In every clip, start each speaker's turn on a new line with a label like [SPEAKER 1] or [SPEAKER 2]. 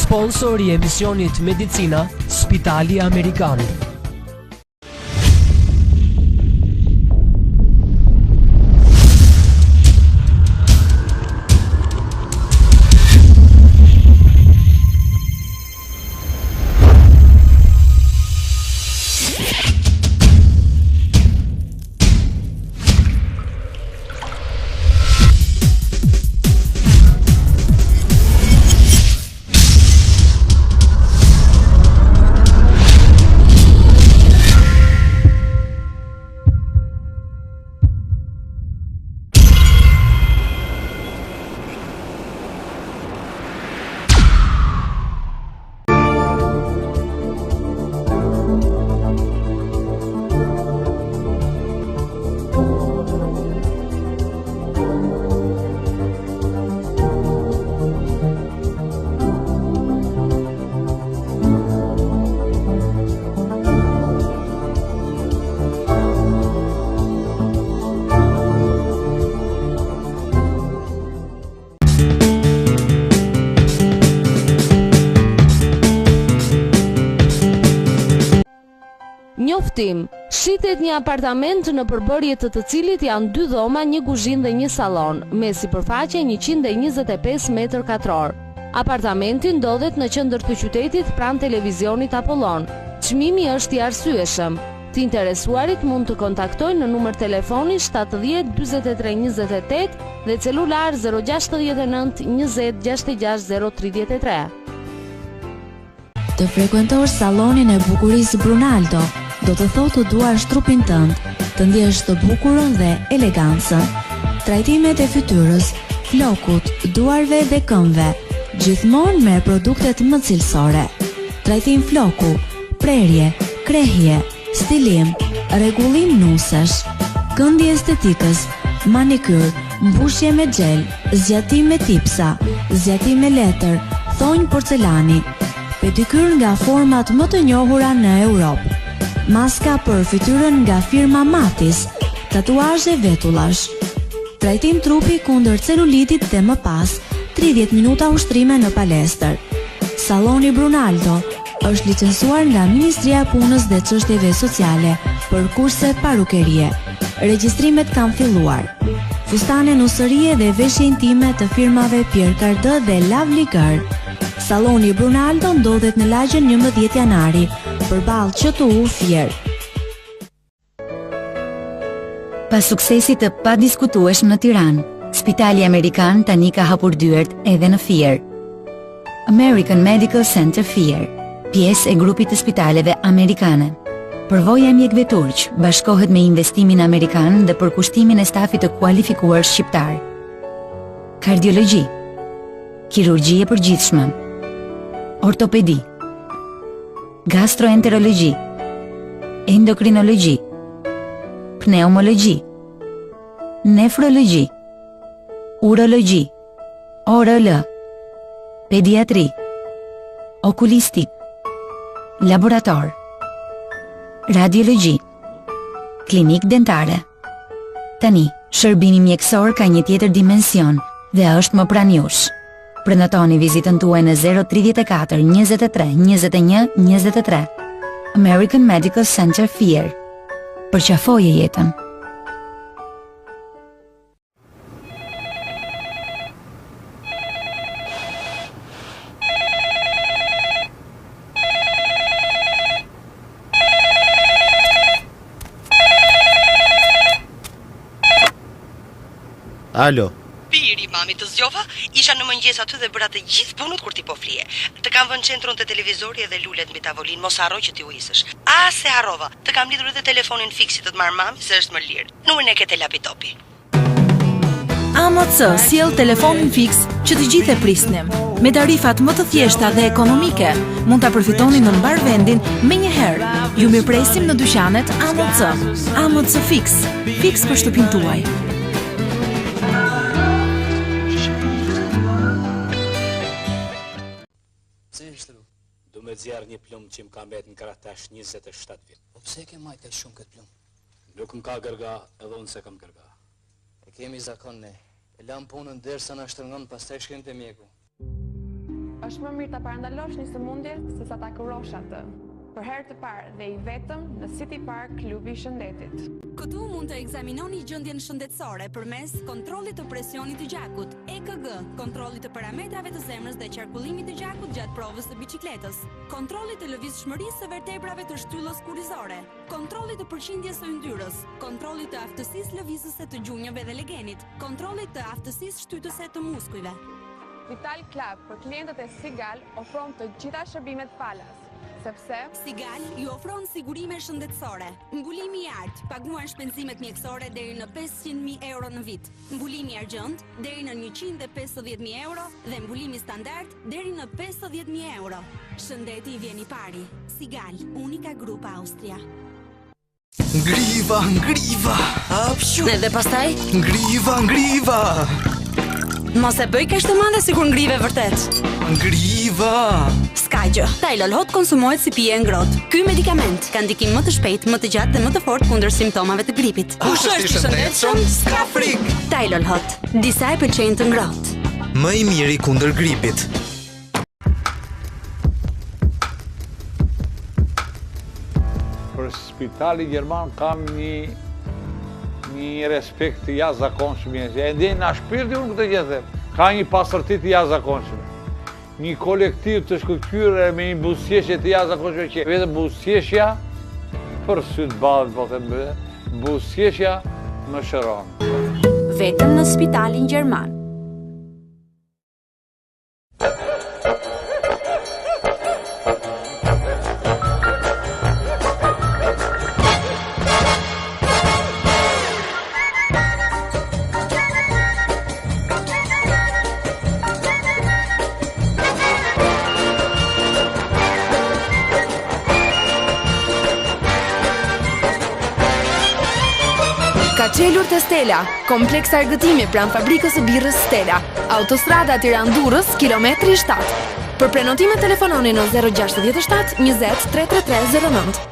[SPEAKER 1] Sponsor I emisionit Medicina, Spitali Amerikan.
[SPEAKER 2] Njoftim, shitet një apartament në përbërje të cilit janë 2 dhoma, një kuzhinë dhe një sallon, me sipërfaqe 125 metër katror. Apartamenti ndodhet në qendër të qytetit pranë televizionit Apollon. Çmimi është I arsyeshëm. Të interesuarit mund të kontaktojnë në numër telefoni 70 43 28 dhe celular 069 20 66 033.
[SPEAKER 3] Të frekuentosh sallonin e bukurisë Brunaldo do të thotë të duash trupin tënd, të ndjesh të bukurën dhe elegancën. Trajtimet e fytyrës, flokut, duarve dhe këmbëve, gjithmonë me produktet më cilësore. Trajtim floku, prerje, krehje, stilim, rregullim nusesh, këndje estetikës, manikyr, mbushje me gel, zgjatim me tipsa, zgjatim me letër, thonjë porcelani, pedikyr nga format më të njohura në Europë. Maska për fytyrën nga firma Matis, tatuazhe vetullash. Trajtim trupi kundër celulitit dhe më pas 30 minuta ushtrime në palestër. Salloni Brunaldo është licencuar nga Ministria e Punës dhe Çështjeve Sociale për kurse parukerie. Regjistrimet kanë filluar. Fustane nusërie dhe veshje intime të firmave Pierre Cardin dhe Lovely Girl. Salloni Brunaldo ndodhet në lagjen 11 janari, përballë QTU Fier.
[SPEAKER 4] Pas suksesit të padiskutueshëm në Tiranë, Spitali Amerikan tani ka hapur dyert edhe në Fier. American Medical Center Fier, pjesë e grupit të spitaleve amerikane. Përvoja e mjekëve turq bashkohet me investimin amerikan dhe përkushtimin e stafit të kualifikuar shqiptar. Kardiologji, kirurgji e përgjithshme, ortopedi, gastroenterologji, endokrinologji, pneumologji, nefrologji, urologji, ORL, pediatri, okulistik, laborator, radiologji, klinik dentare. Tani, shërbimi mjekësor ka një tjetër dimension dhe është më pranë jush. Premtoni vizitën tuaj në 034 23 21 23. American Medical Center Fier. Përqafoje jetën.
[SPEAKER 5] Alo.
[SPEAKER 6] Biri, mami, të zgjova, isha në mëngjes aty dhe bëra të gjithë punët kur ti po flije. Të kam vënë qendrën të televizori edhe lulet mbi tavolinë, mos harro që ti u isësh. Se harrova, të kam lidhur edhe telefonin fiksit të të marr mami se është më lirë. Numrin e ke te lapitopi.
[SPEAKER 7] AMC sjell telefonin fiks që të gjithë e prisnim. Me tarifat më të thjeshta dhe ekonomike, mund ta përfitoni në mbar vendin menjëherë. Ju mirpresim në dyqanet AMC. AMC Fix, fiks për shtëpinë tuaj.
[SPEAKER 8] Du me zjarë një plumë që më ka mbet në krah tash 27 vjet.
[SPEAKER 9] Po pse ke majt kaq shumë këtë plumë?
[SPEAKER 8] Nuk më ka gërga, edhe unë se kam gërga.
[SPEAKER 9] E kemi zakon ne. E lam punën derisa na shtrëngon, pastaj shkojmë te mjeku.
[SPEAKER 5] Është më mirë ta parandalosh një sëmundje se sa ta kurosh atë. Për herë të parë dhe i vetëm në City Park Klubi i Shëndetit.
[SPEAKER 10] Këtu mund të ekzaminoni gjendjen shëndetësore përmes kontrollit të presionit të gjakut, EKG, kontrollit të parametrave të zemrës dhe qarkullimit të gjakut gjatë provës së biçikletës, kontrollit të lëvizshmërisë së vertebrave të shtyllës kurrizore, kontrollit të përqindjes së yndyrës, kontrollit të aftësisë lëvizëse të gjunjëve dhe legenit, kontrollit të aftësisë shtytëse të muskujve.
[SPEAKER 5] Vital Club për klientët e Sigal ofron të gjitha shërbimet falas. Sepse
[SPEAKER 10] Sigal ju ofron sigurime shëndetësore, mbulimi i artë, paguan shpenzimet mjekësore deri në 500.000 euro në vit, mbulimi argjend deri në 150.000 euro dhe mbulimi standard deri në 50.000 euro. Shëndeti i vjen i pari. Sigal, unika grup Austria.
[SPEAKER 11] Ngriva, ngriva, apshu.
[SPEAKER 10] Dhe pastaj?
[SPEAKER 11] Ngriva.
[SPEAKER 10] Mos e bëj kështu madhe sikur ngrive vërtet.
[SPEAKER 11] Ngriva.
[SPEAKER 10] Ska gjë. Tylol Hot konsumohet si pije e ngrohtë. Ky medikament ka ndikim më të shpejtë, më të gjatë dhe më të fortë kundër simptomave të gripit.
[SPEAKER 11] Kush është i shëndetshëm? Ska frikë.
[SPEAKER 10] Tylol Hot. Disa e pëlqejnë të ngrohtë.
[SPEAKER 11] Më i miri kundër gripit.
[SPEAKER 12] Për Spitali Gjerman kam një respekt të jashtëzakonshëm. E ndjen në shpirti unë këtë gjë them. Ka një pasërti të jashtëzakonshme. Një kolektiv të shkëlqyer me një buzëqeshje të jashtëzakonshme që vetëm buzëqeshja për sy të ballët, po them, buzëqeshja më shëron.
[SPEAKER 10] Vetëm në Spitalin Gjerman.
[SPEAKER 13] Ka qelur te Stella, kompleks argëtimi pranë fabrikës së birrës Stella, autostrada Tiranë-Durrës, kilometri 7. Për prenotimet telefononi në 067 20 33309.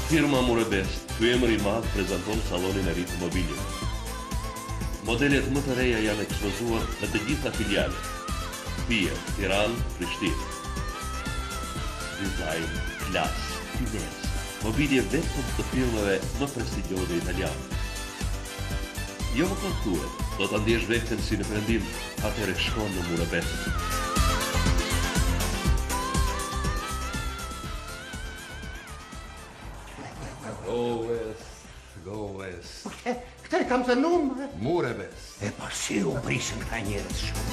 [SPEAKER 14] Firma Murebest, ky emër i madh prezanton sallonin e ri të mobilit. Modelet më të reja janë ekspozuar në të gjitha filialet. Fiat, Tiranë, Prishtinë. Dizajn, klas, finezë, mobilje vetëm të firmave më prestigjioze italiane. Jo më kontuet, do ta ndjesh veten si në prendim, atëherë shkon në Murebest.
[SPEAKER 15] Go West.
[SPEAKER 16] Këtë e kam të numë.
[SPEAKER 15] Murebest.
[SPEAKER 16] E pa si u prisën këta njerëz shumë.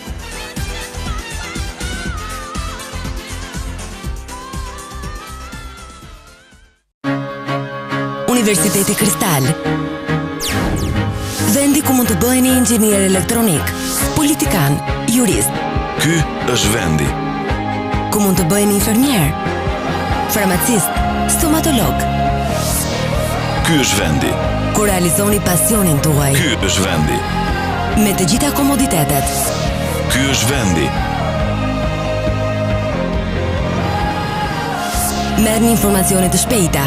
[SPEAKER 17] Universiteti Kristal. Vendi ku mund të bëheni inxhinier elektronik, politikan, jurist.
[SPEAKER 18] Ky është vendi.
[SPEAKER 17] Ku mund të bëheni infermier, farmacist, stomatolog.
[SPEAKER 18] Ky është vendi.
[SPEAKER 17] Ku realizoni pasionin tuaj.
[SPEAKER 18] Ky është vendi.
[SPEAKER 17] Me të gjitha komoditetet.
[SPEAKER 18] Ky është vendi.
[SPEAKER 17] Merrni informacione të shpejta.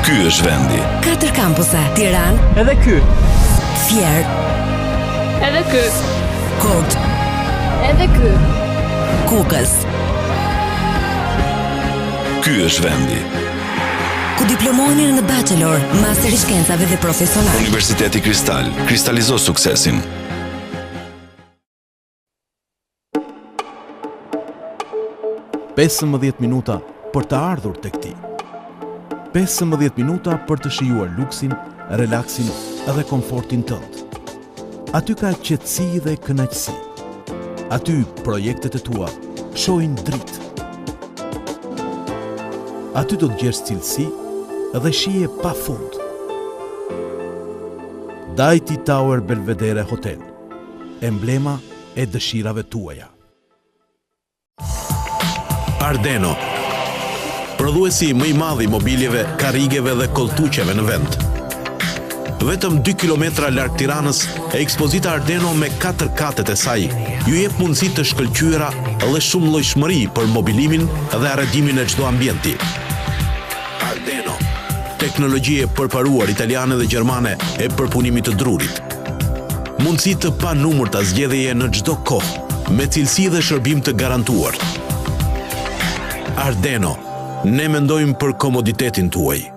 [SPEAKER 18] Ky është vendi.
[SPEAKER 17] 4 kampuse, Tiranë.
[SPEAKER 1] Edhe ky.
[SPEAKER 17] Fier.
[SPEAKER 13] Edhe ky.
[SPEAKER 17] Kort.
[SPEAKER 13] Edhe ky.
[SPEAKER 17] Kukës.
[SPEAKER 18] Ky është vendi.
[SPEAKER 17] Ku diplomoheni në bachelor, master i shkencave dhe profesional.
[SPEAKER 18] Universiteti Kristal, kristalizo suksesin.
[SPEAKER 19] Pesëmbëdhjetë minuta për të ardhur tek ti. 15 minuta për të shijuar luksin, relaksin dhe komfortin tënd. Aty ka qetësi dhe kënaqësi. Aty projektet e tua shohin dritë. Aty do të gjesh cilësi dhe shije pa fund. Dajti Tower Belvedere Hotel, emblema e dëshirave tuaja.
[SPEAKER 20] Ardeno, prodhuesi më i madh i mobiljeve, karrigeve dhe koltuqeve në vend. Vetëm 2 kilometra larg Tiranës, ekspozita Ardeno me 4 katet e saj ju jep mundësi të shkëlqyera dhe shumë llojshmëri për mobilimin dhe arredimin e çdo ambienti. Ardeno, teknologji e përparuar italiane dhe gjermane e përpunimit të drurit. Mundësi të panumërta zgjedhjeje në çdo kohë, me cilësi dhe shërbim të garantuar. Ardeno, ne mendojmë për komoditetin tuaj.